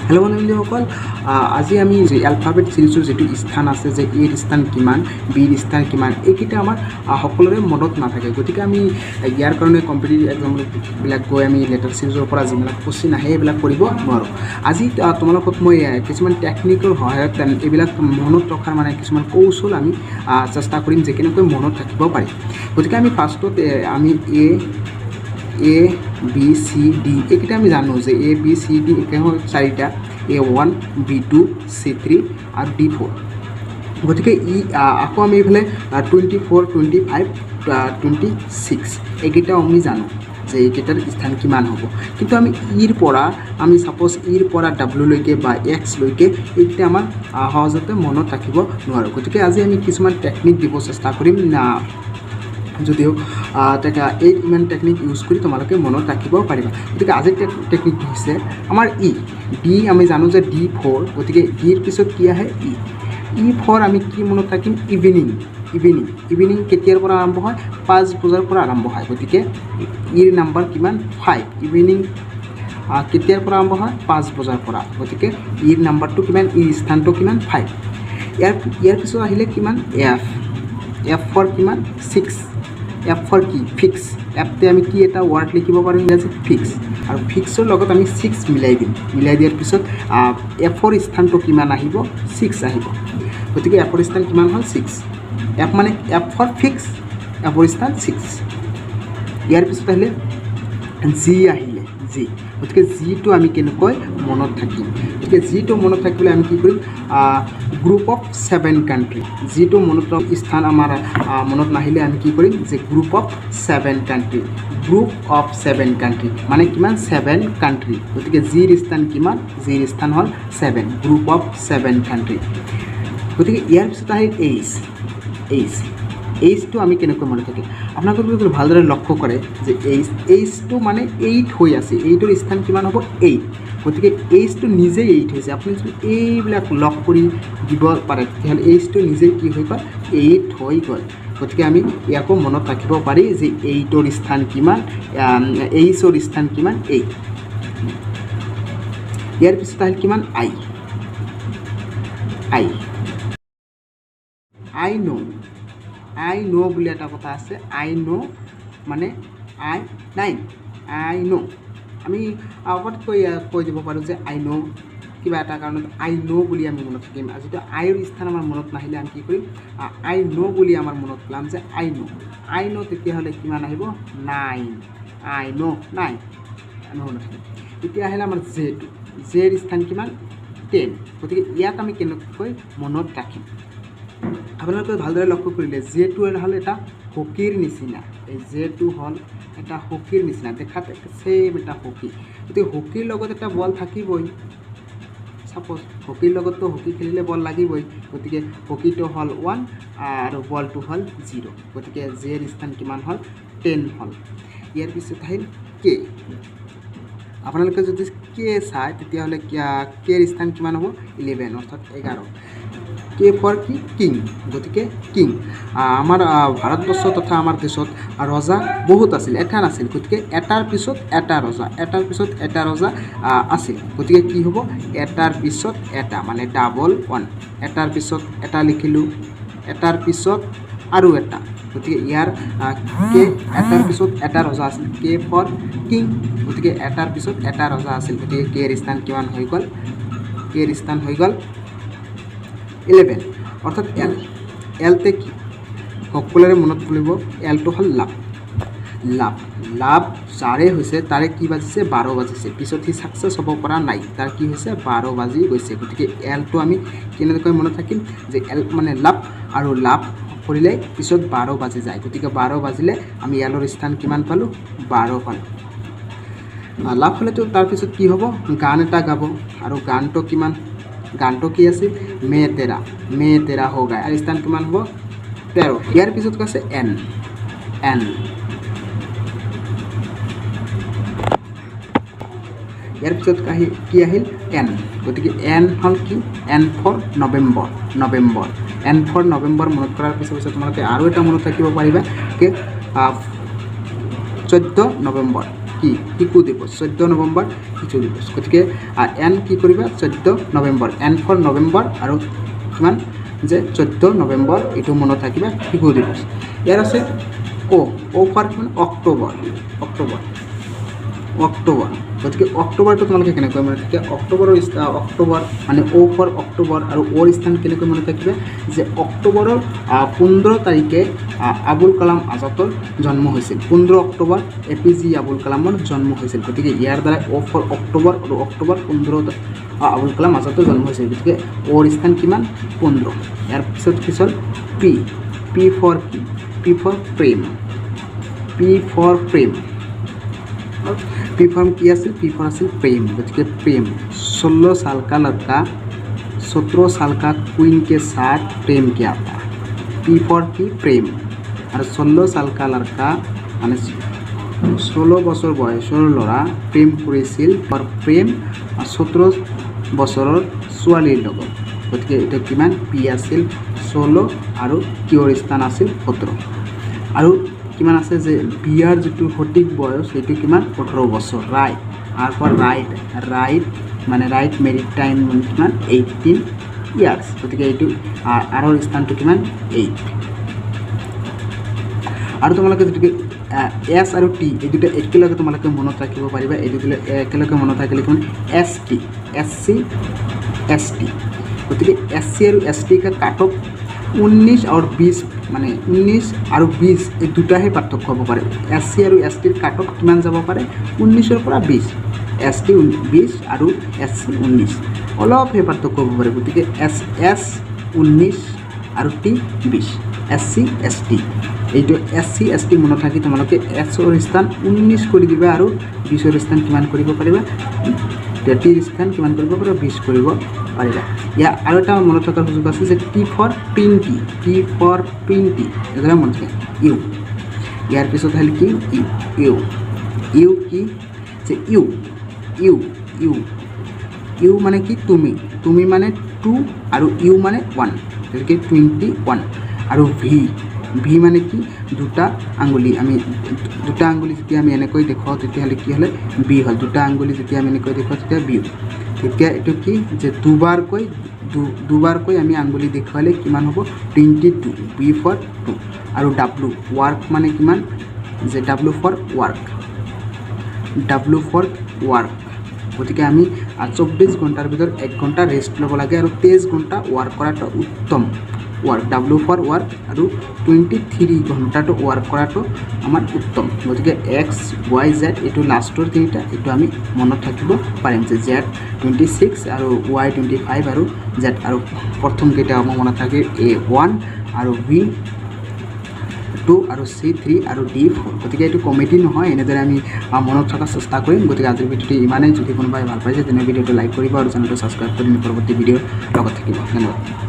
hello बন্ধুসকল আজি আমি যে এলফাবেট সিৰিজৰ যেটো স্থান আছে যে এৰ স্থান কিমান বিৰ স্থান কিমান এইকিটা আমাৰ সকলোৰে মনত নাথাকে গতিকে আমি ইয়াৰ কাৰণে কম্পিটিটিভ এক্সাম বিলাক গৈ আমি লেটাৰ সিৰিজৰ পৰা যিবিলাক কোশ্চেন আহে এইবিলাক কৰিব নোৱাৰো আজি তোমালোকক মই কিছুমান টেকনিকেল সহায়ত এইবিলাক মনত ৰখাৰ মানে কিছুমান কৌশল আমি চেষ্টা কৰিম যে কেনেকৈ মনত ৰাখিব পাৰি গতিকে আমি ফাৰ্ষ্টত আমি A B C D এইকেইটা আমি জানো যে A B C D একে হ'ল চাৰিটা A1 B2 C3 আৰু D4 গতিকে আকৌ আমি এইফালে 24 25 26 এইকেইটা আমি জানো যে এইকেইটাৰ স্থান কিমান হ'ব কিন্তু আমি ইৰ পৰা আমি সাপোজ ইৰ পৰা W লৈকে বা X লৈকে এইকেইটা আমাৰ সহজতে মনত ৰাখিব নোৱাৰো গতিকে আজি আমি কিছুমান টেকনিক দিব চেষ্টা কৰিম না যদিও এই ইমান টেকনিক ইউজ কৰি তোমালোকে মনত ৰাখিব পাৰিবা গতিকে আজিৰ টেকনিকটো হৈছে আমাৰ ডি আমি জানো যে D4 গতিকে ডিৰ পিছত কি আহে E4 আমি কি মনত ৰাখিম ইভিনিং কেতিয়াৰ পৰা আৰম্ভ হয় 5 বজাৰ পৰা আৰম্ভ হয় গতিকে ইৰ নাম্বাৰ কিমান 5 ইভিনিং কেতিয়াৰ পৰা আৰম্ভ হয় 5 বজাৰ পৰা গতিকে ইৰ নাম্বাৰটো কিমান ইৰ স্থানটো কিমান 5 ইয়াৰ পিছত আহিলে কিমান F for কিমান 6 F for কি ফিক্স এপতে আমি কি এটা ওয়ার্ড লিখিব পাৰো ইংৰাজীত ফিক্স আৰু ফিক্সৰ লগত আমি 6 মিলাই দিয়াৰ পিছত F ৰ স্থানটো কিমান আহিব 6 আহিব গতিকে F ৰ স্থান কিমান হ'ল 6 F মানে F for ফিক্স F ৰ স্থান 6 ইয়াৰ পিছত আহিলে G আহিলে G গতিকে G টো আমি কেনেকৈ মনত থাকিম গতিকে G টো মনত থাকিলে আমি কি কৰিম গ্ৰুপ অফ 7 কান্ট্ৰি G টো মনত স্থান আমাৰ মনত নাহিলে আমি কি কৰিম যে গ্ৰুপ অফ 7 কান্ট্ৰি মানে কিমান 7 কান্ট্ৰি গতিকে G ৰ স্থান কিমান G ৰ স্থান হ'ল 7 গ্ৰুপ অফ 7 কান্ট্ৰি গতিকে ইয়াৰ পিছত আহিল H টো আমি কেনেকৈ মনত থাকিম আপোনালোকে যদি ভালদৰে লক্ষ্য কৰে যে H টো মানে 8 হৈ আছে 8 ৰ স্থান কিমান হ'ব 8 গতিকে H টো নিজে 8 হৈছে আপুনি যদি এইবিলাক লক কৰি দিব পাৰে তেতিয়াহ'লে H টো নিজে কি হৈ গ'ল 8 হৈ গ'ল গতিকে আমি ইয়াকো মনত ৰাখিব পাৰি যে 8 ৰ স্থান কিমান H ৰ স্থান কিমান 8 ইয়াৰ পিছত আহিল কিমান I know বুলি এটা কথা আছে I know মানে I know আমি আগত কৈ দিব পাৰোঁ যে I know কিবা এটা কাৰণত I know বুলি আমি মনত ৰাখিম আজিতো I ৰ স্থান আমাৰ মনত নাহিলে আমি কি কৰিম I know বুলি আমাৰ মনত পেলাম যে I know তেতিয়াহ'লে কিমান আহিব 9 I know 9 আমি মনত ৰাখিম এতিয়া আহিলে আমাৰ J ৰ স্থান কিমান 10 গতিকে ইয়াক আমি কেনেকৈ মনত ৰাখিম আপোনালোকে ভালদৰে লক্ষ্য কৰিলে J2 হ'ল এটা হকিৰ নিচিনা এই J2 হ'ল এটা হকিৰ নিচিনা দেখাত সেম এটা হকি গতিকে হকিৰ লগত এটা বল থাকিবই সাপোজ হকিৰ লগততো হকি খেলিলে বল লাগিবই গতিকে হকিটো হ'ল 1 আৰু বলটো হ'ল 0 গতিকে J ৰ স্থান কিমান হ'ল 10 হ'ল ইয়াৰ পিছত আহিল K আপোনালোকে যদি K চাই তেতিয়াহ'লে K ৰ স্থান কিমান হ'ব 11 অৰ্থাৎ 11 K for কি কিং গতিকে কিং আমাৰ ভাৰতবৰ্ষ তথা আমাৰ দেশত ৰজা বহুত আছিল এটা নাছিল গতিকে এটাৰ পিছত এটা ৰজা আছিল গতিকে কি হ'ব এটাৰ পিছত এটা মানে ডাবল 1 এটাৰ পিছত এটা লিখিলোঁ এটাৰ পিছত আৰু এটা গতিকে ইয়াৰ K এটাৰ পিছত এটা ৰজা আছিল K for কিং গতিকে এটাৰ পিছত এটা ৰজা আছিল গতিকে K ৰ স্থান কিমান হৈ গ'ল K ৰ স্থান হৈ গ'ল 11 অৰ্থাৎ L তে কি সকলোৰে মনত পৰিব L টো হ'ল লাভ যাৰে হৈছে তাৰে কি বাজিছে 12 বাজিছে পিছত সি সাকসেস হ'ব পৰা নাই তাৰ কি হৈছে 12 বাজি গৈছে গতিকে L টো আমি কেনেকৈ মনত থাকিম যে L মানে লাভ আৰু লাভ কৰিলে পিছত 12 বাজি যায় গতিকে 12 বাজিলে আমি L ৰ স্থান কিমান পালো 12 পালো লাভ হ'লেতো তাৰ পিছত কি হ'ব গান এটা গাব আৰু গানটো কিমান গানটো কি আছে মে তেৰা हो गया আৰু স্থান কিমান হ'ব 13 ইয়াৰ পিছত আছে N ইয়াৰ পিছত কি আহিল N গতিকে N হ'ল কি N for November N for November মনত কৰাৰ পিছত তোমালোকে আৰু এটা মনত ৰাখিব পাৰিবা কি 14 নৱেম্বৰ কি শিশু দিৱস 14 নৱেম্বৰ শিশু দিৱস গতিকে এন কি কৰিবা 14 নৱেম্বৰ এন ফৰ নৱেম্বৰ আৰু কিমান যে 14 নৱেম্বৰ এইটো মনত ৰাখিবা শিশু দিৱস ইয়াৰ আছে অ ফৰ কিমান অক্টোবৰ গতিকে অক্টোবৰটো তোমালোকে কেনেকৈ মনত থাকে অক্টোবৰ মানে অ ফৰ অক্টোবৰ আৰু অৰ স্থান কেনেকৈ মনত থাকিবা যে অক্টোবৰৰ 15 তাৰিখে আবুল কালাম আজাদৰ জন্ম হৈছিল 15 অক্টোবৰ APJ আবুল কালামৰ জন্ম হৈছিল গতিকে ইয়াৰ দ্বাৰা অ ফৰ অক্টোবৰ আৰু অক্টোবৰ 15 আবুল কালাম আজাদৰ জন্ম হৈছিল গতিকে অৰ স্থান কিমান 15 ইয়াৰ পিছত কি হ'ল পি ফৰ প্ৰেম पी फॉर्म की आसिल पी फॉर आसिल प्रेम गति प्रेम 16 साल का लड़का 17 साल का क्वीन के साथ प्रेम किया था पी फॉर की प्रेम और 16 साल का लड़का माने 16 বছৰ বয়সৰ ল'ৰা প্ৰেম কৰিছিল আৰু প্ৰেম 17 বছৰৰ ছোৱালীৰ লগত গতিকে এটা কিমান পি আছিল 16 আৰু কিয়ৰ স্থান আছিল 17 আৰু কিমান আছে যে বিয়াৰ যেটো সঠিক বয়স সেইটো কিমান 18 বছৰ ৰাইট আৰ ফৰ ৰাইট মানে ৰাইট মেৰিট টাইম কিমান 18 ইয়াৰ্স গতিকে এইটো আৰৰ স্থানটো কিমান 8 আৰু তোমালোকে যেটো এস আৰু টি এই দুটা একেলগে তোমালোকে মনত ৰাখিব পাৰিবা এই দুটা একেলগে মনত ৰাখিলে কিমান এসটি এসসি এসটি গতিকে এসসি আৰু এসটি का কাট অফ 19 और 20 মানে 19 আৰু 20 এই দুটাহে পাৰ্থক্য হ'ব পাৰে এসসি আৰু এসটিৰ কাট অফ কিমান যাব পাৰে 19 পৰা 20 এসটি 20 আৰু এসসি 19 অলপ হে পাৰ্থক্য হ'ব পাৰে গতিকে এস 19 আৰু টি 20 এসসি এসটি এইটো এসসি এসটি মনত ৰাখি তোমালোকে এছৰ স্থান 19 কৰি দিবা আৰু 20ৰ স্থান কিমান কৰিব পাৰিবা 30ৰ স্থান কিমান কৰিব পাৰিবা 20 কৰিব পাৰিবা ইয়া আৰু এটা মনত ৰখাৰ সুযোগ আছে যে টি ফৰ প্ৰিণ্টি এজৰা মনত ৰাখে ইউ ইয়াৰ পিছত হ'ল কি ইউ কি যে ইউ মানে কি তুমি মানে 2 আৰু ইউ মানে 1 গতিকে 21 আৰু ভি মানে কি দুটা আঙ্গুলি আমি দুটা আঙ্গুলি যেতিয়া আমি এনেকৈ দেখাও তেতিয়াহ'লে কি হ'লে বি হ'ল দুটা আঙ্গুলি যেতিয়া আমি এনেকৈ দেখাও তেতিয়া বি তেতিয়া এইটো কি যে দুবাৰকৈ আমি আঙ্গুলি দেখুৱালে কিমান হ'ব 22 বি ফৰ 2 আৰু ডাব্লু ৱাৰ্ক মানে কিমান যে ডাব্লু ফৰ ৱাৰ্ক গতিকে আমি 24 ঘণ্টাৰ ভিতৰত 1 ঘণ্টা ৰেষ্ট ল'ব লাগে আৰু 23 ঘণ্টা ৱাৰ্ক কৰাটো উত্তম ৱাৰ্ক ডাব্লু ফৰ ৱাৰ্ক আৰু 23 ঘণ্টাটো ৱাৰ্ক কৰাটো আমাৰ উত্তম গতিকে এক্স ৱাই জেড এইটো লাষ্টৰ তিনিটা এইটো আমি মনত ৰাখিব পাৰিম যে জেড 26 আৰু ৱাই 25 আৰু জেড আৰু প্ৰথম কেইটা আমাৰ মনত থাকে A1 আৰু B2 আৰু C3 আৰু D4 গতিকে এইটো কমেডি নহয় এনেদৰে আমি মনত ৰখাৰ চেষ্টা কৰিম গতিকে আজিৰ ভিডিঅ'টো ইমানেই যদি কোনোবাই ভাল পাইছে তেনে ভিডিঅ'টো লাইক কৰিব আৰু চেনেলটো ছাবস্ক্ৰাইব কৰি পৰৱৰ্তী ভিডিঅ'ৰ লগত থাকিব ধন্যবাদ